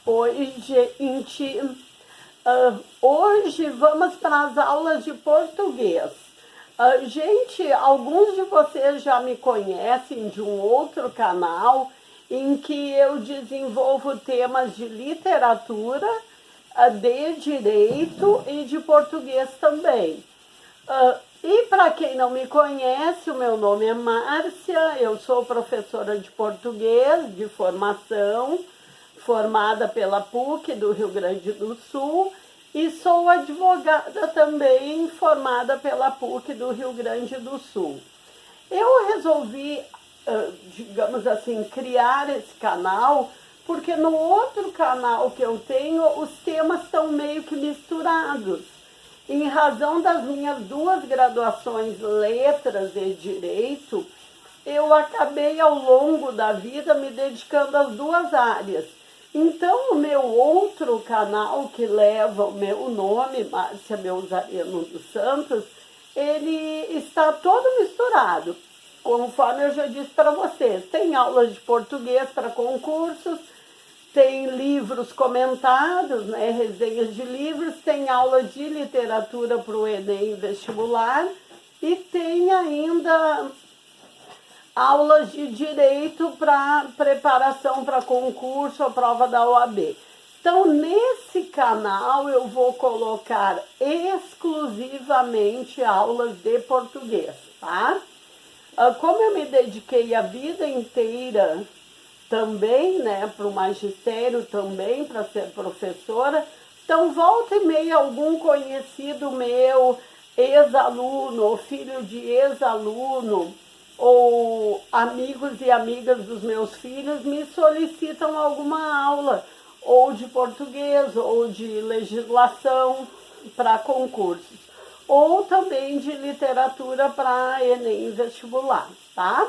Oi, gente. Hoje vamos para as aulas de português. Gente, alguns de vocês já me conhecem de um outro canal em que eu desenvolvo temas de literatura, de direito e de português também. E para quem não me conhece, o meu nome é Márcia, eu sou professora de português de formação, formada pela PUC do Rio Grande do Sul, e sou advogada também, formada pela PUC do Rio Grande do Sul. Eu resolvi, digamos assim, criar esse canal, porque no outro canal que eu tenho, os temas estão meio que misturados. Em razão das minhas duas graduações, letras e direito, eu acabei ao longo da vida me dedicando às duas áreas. Então, o meu outro canal, que leva o meu nome, Márcia Belzareno dos Santos, ele está todo misturado. Conforme eu já disse para vocês, tem aulas de português para concursos, tem livros comentados, né, resenhas de livros, tem aula de literatura para o Enem vestibular e tem ainda aulas de direito para preparação para concurso ou prova da OAB. Então, nesse canal eu vou colocar exclusivamente aulas de português, tá? Como eu me dediquei a vida inteira também, né, para o magistério também, para ser professora, então volta e meia algum conhecido meu, ex-aluno, ou filho de ex-aluno, ou amigos e amigas dos meus filhos me solicitam alguma aula, ou de português, ou de legislação para concursos, ou também de literatura para Enem vestibular, tá?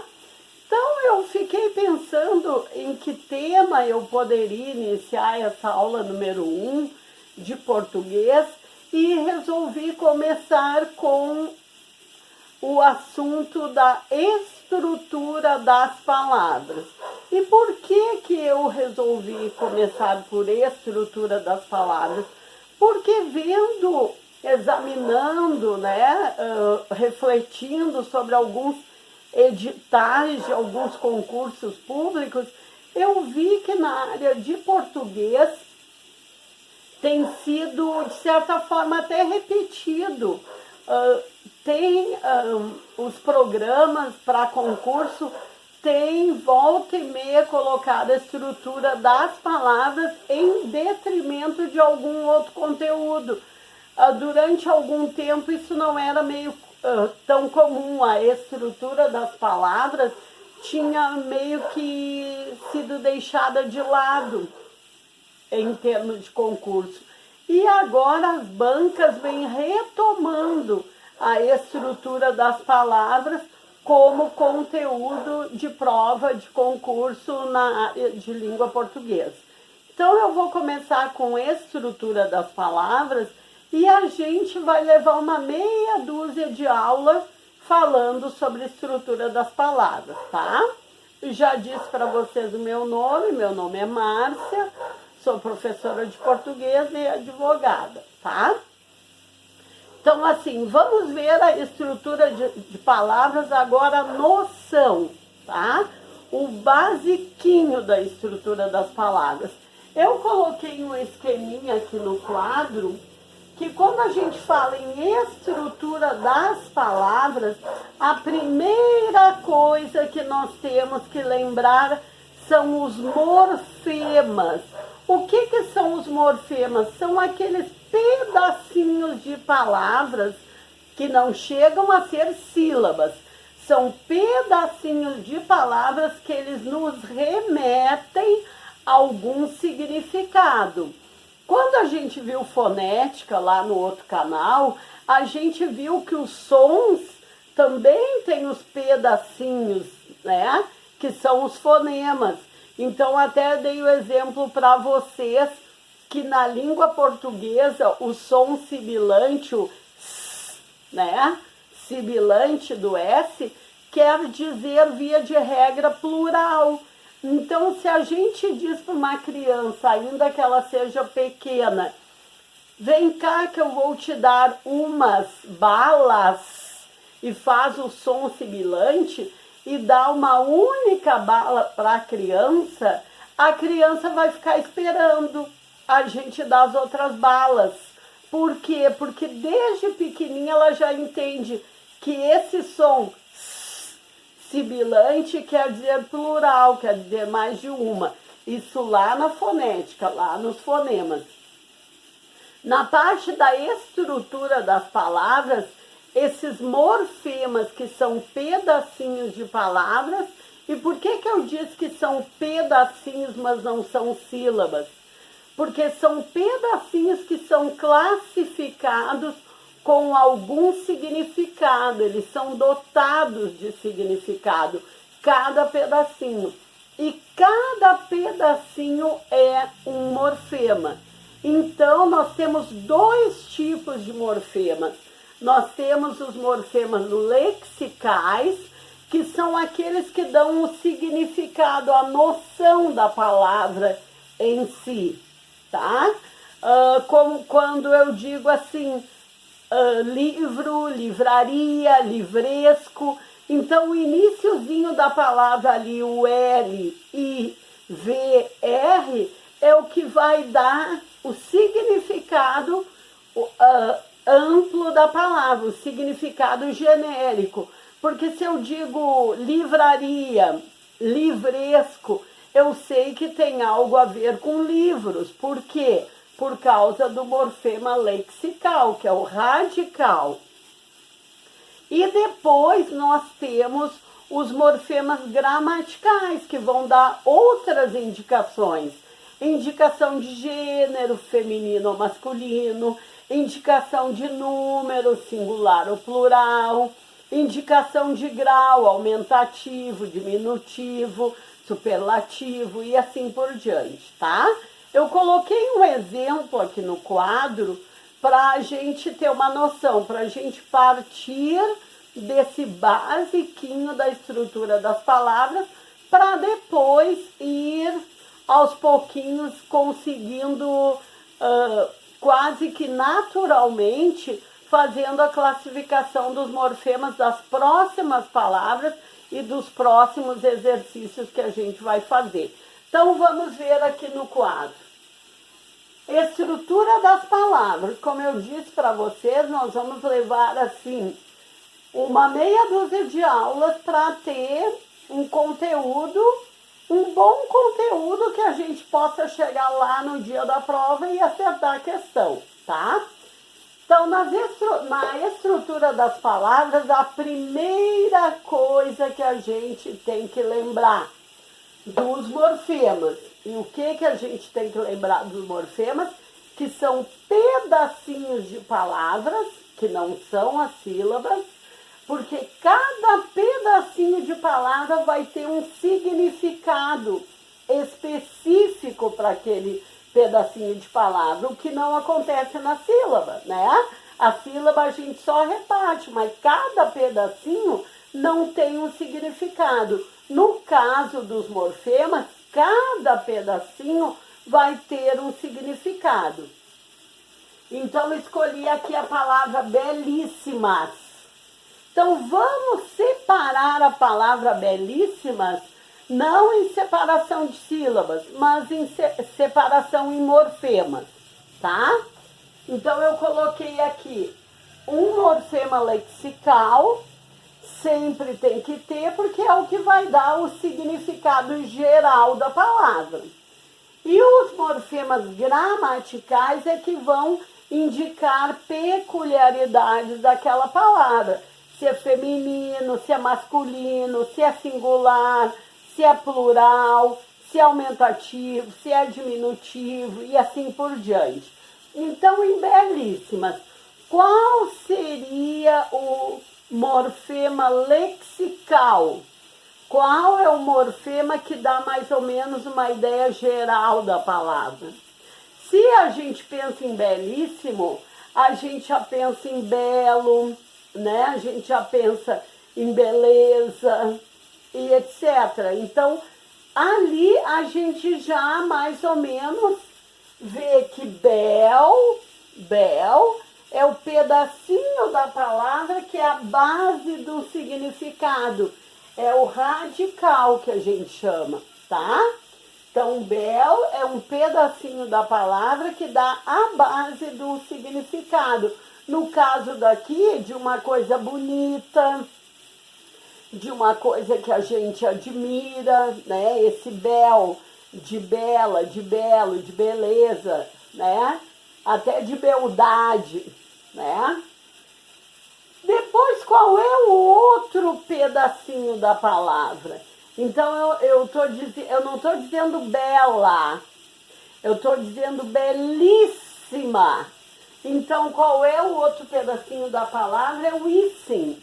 Então, eu fiquei pensando em que tema eu poderia iniciar essa aula número 1 de português e resolvi começar com o assunto da estrutura das palavras. E por que eu resolvi começar por estrutura das palavras? Porque vendo, examinando, né, refletindo sobre alguns editais de alguns concursos públicos, eu vi que na área de português tem sido, de certa forma, até repetido. Os programas para concurso tem volta e meia colocado a estrutura das palavras em detrimento de algum outro conteúdo. Durante algum tempo isso não era meio tão comum, a estrutura das palavras tinha meio que sido deixada de lado em termos de concurso. E agora as bancas vêm retomando a estrutura das palavras como conteúdo de prova de concurso na área de língua portuguesa. Então eu vou começar com estrutura das palavras e a gente vai levar uma meia dúzia de aulas falando sobre estrutura das palavras, tá? Já disse para vocês o meu nome é Márcia, sou professora de português e advogada, tá? Então, assim, vamos ver a estrutura de palavras agora, noção, tá? O basiquinho da estrutura das palavras. Eu coloquei um esqueminha aqui no quadro, que quando a gente fala em estrutura das palavras, a primeira coisa que nós temos que lembrar são os morfemas. O que são os morfemas? São aqueles pedacinhos de palavras que não chegam a ser sílabas. São pedacinhos de palavras que eles nos remetem a algum significado. Quando a gente viu fonética lá no outro canal, a gente viu que os sons também têm os pedacinhos, né? Que são os fonemas. Então, até dei o exemplo para vocês que na língua portuguesa o som sibilante, o s, né? Sibilante do S, quer dizer, via de regra, plural. Então, se a gente diz para uma criança, ainda que ela seja pequena, vem cá que eu vou te dar umas balas, e faz o som sibilante e dá uma única bala para a criança vai ficar esperando a gente dar as outras balas. Por quê? Porque desde pequenininha ela já entende que esse som sibilante quer dizer plural, quer dizer mais de uma. Isso lá na fonética, lá nos fonemas. Na parte da estrutura das palavras, esses morfemas que são pedacinhos de palavras, e por que eu disse que são pedacinhos, mas não são sílabas? Porque são pedacinhos que são classificados com algum significado, eles são dotados de significado, cada pedacinho. E cada pedacinho é um morfema. Então, nós temos dois tipos de morfemas. Nós temos os morfemas lexicais, que são aqueles que dão o significado, a noção da palavra em si, tá? Como quando eu digo assim, livro, livraria, livresco. Então, o iniciozinho da palavra ali, o L, I, V, R, é o que vai dar o significado amplo da palavra, o significado genérico. Porque se eu digo livraria, livresco, eu sei que tem algo a ver com livros. Por quê? Por causa do morfema lexical, que é o radical. E depois nós temos os morfemas gramaticais, que vão dar outras indicações. Indicação de gênero, feminino ou masculino, indicação de número, singular ou plural, indicação de grau, aumentativo, diminutivo, superlativo e assim por diante, tá? Eu coloquei um exemplo aqui no quadro para a gente ter uma noção, para a gente partir desse basiquinho da estrutura das palavras, para depois ir aos pouquinhos conseguindo quase que naturalmente fazendo a classificação dos morfemas das próximas palavras e dos próximos exercícios que a gente vai fazer. Então, vamos ver aqui no quadro. Estrutura das palavras. Como eu disse para vocês, nós vamos levar, assim, uma meia dúzia de aulas para ter um conteúdo, um bom conteúdo que a gente possa chegar lá no dia da prova e acertar a questão, tá? Então, na estrutura das palavras, a primeira coisa que a gente tem que lembrar dos morfemas. E o que a gente tem que lembrar dos morfemas? Que são pedacinhos de palavras, que não são as sílabas, porque cada pedacinho de palavra vai ter um significado específico para aquele pedacinho de palavra, o que não acontece na sílaba, né? A sílaba a gente só reparte, mas cada pedacinho não tem um significado. No caso dos morfemas, cada pedacinho vai ter um significado. Então, escolhi aqui a palavra belíssimas. Então, vamos separar a palavra belíssimas, não em separação de sílabas, mas em separação em morfemas, tá? Então, eu coloquei aqui um morfema lexical, sempre tem que ter, porque é o que vai dar o significado geral da palavra. E os morfemas gramaticais é que vão indicar peculiaridades daquela palavra. Se é feminino, se é masculino, se é singular, se é plural, se é aumentativo, se é diminutivo e assim por diante. Então, em belíssimas, qual seria o morfema lexical? Qual é o morfema que dá mais ou menos uma ideia geral da palavra? Se a gente pensa em belíssimo, a gente já pensa em belo, né? A gente já pensa em beleza e etc. Então, ali a gente já mais ou menos vê que bel é o pedacinho da palavra que é a base do significado. É o radical que a gente chama, tá? Então, bel é um pedacinho da palavra que dá a base do significado. No caso daqui, de uma coisa bonita, de uma coisa que a gente admira, né? Esse bel, de bela, de belo, de beleza, né? Até de beldade, né? Depois, qual é o outro pedacinho da palavra? Então, eu não estou dizendo bela, eu estou dizendo belíssima. Então, qual é o outro pedacinho da palavra? É o íssim.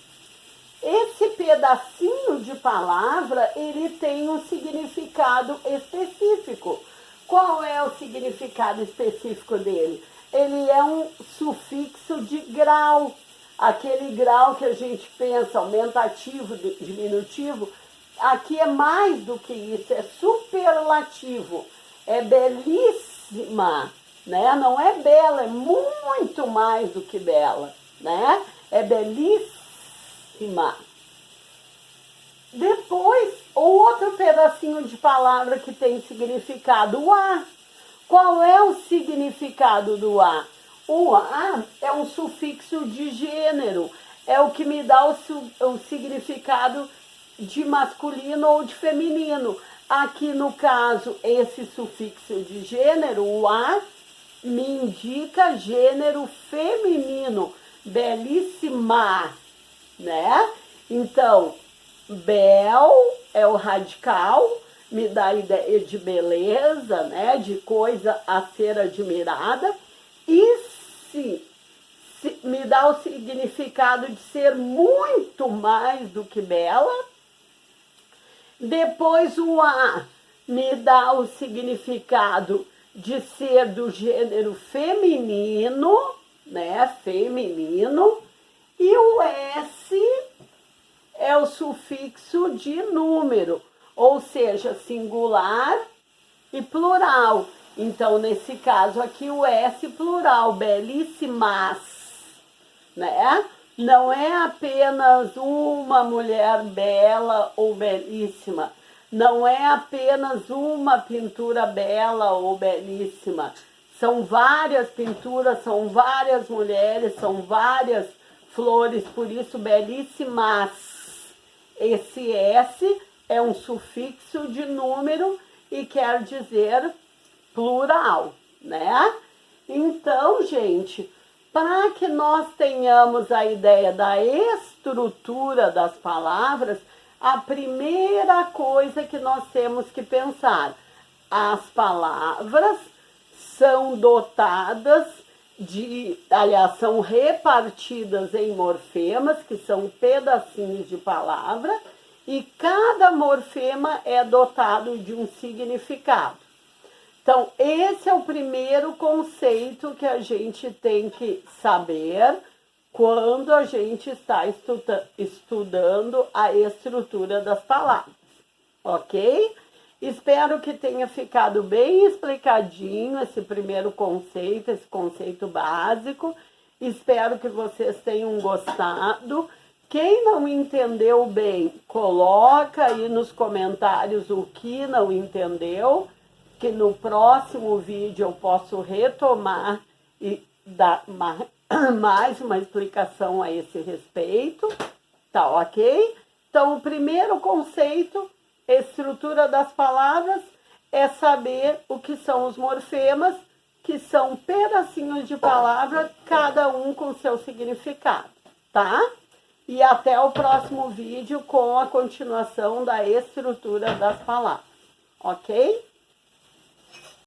Esse pedacinho de palavra, ele tem um significado específico. Qual é o significado específico dele? Ele é um sufixo de grau. Aquele grau que a gente pensa, aumentativo, diminutivo, aqui é mais do que isso, é superlativo. É belíssima, né? Não é bela, é muito mais do que bela, né? É belíssima. Depois, outro pedacinho de palavra que tem significado, o a. Qual é o significado do a? O a é um sufixo de gênero, é o que me dá o significado de masculino ou de feminino. Aqui no caso, esse sufixo de gênero, o a, me indica gênero feminino, belíssima, né? Então, bel é o radical, me dá a ideia de beleza, né? De coisa a ser admirada. E se me dá o significado de ser muito mais do que bela. Depois o a me dá o significado de ser do gênero feminino, né? Feminino. E o s é o sufixo de número, ou seja, singular e plural. Então, nesse caso aqui, o S plural, belíssimas, né? Não é apenas uma mulher bela ou belíssima. Não é apenas uma pintura bela ou belíssima. São várias pinturas, são várias mulheres, são várias flores, por isso, belíssimas. Esse S é um sufixo de número e quer dizer plural, né? Então, gente, para que nós tenhamos a ideia da estrutura das palavras, a primeira coisa que nós temos que pensar, as palavras são dotadas aliás, são repartidas em morfemas, que são pedacinhos de palavra, e cada morfema é dotado de um significado. Então, esse é o primeiro conceito que a gente tem que saber quando a gente está estudando a estrutura das palavras, ok? Espero que tenha ficado bem explicadinho esse primeiro conceito, esse conceito básico. Espero que vocês tenham gostado. Quem não entendeu bem, coloca aí nos comentários o que não entendeu, que no próximo vídeo eu posso retomar e dar mais uma explicação a esse respeito, tá ok? Então, o primeiro conceito, estrutura das palavras, é saber o que são os morfemas, que são pedacinhos de palavra, cada um com seu significado, tá? E até o próximo vídeo com a continuação da estrutura das palavras, ok?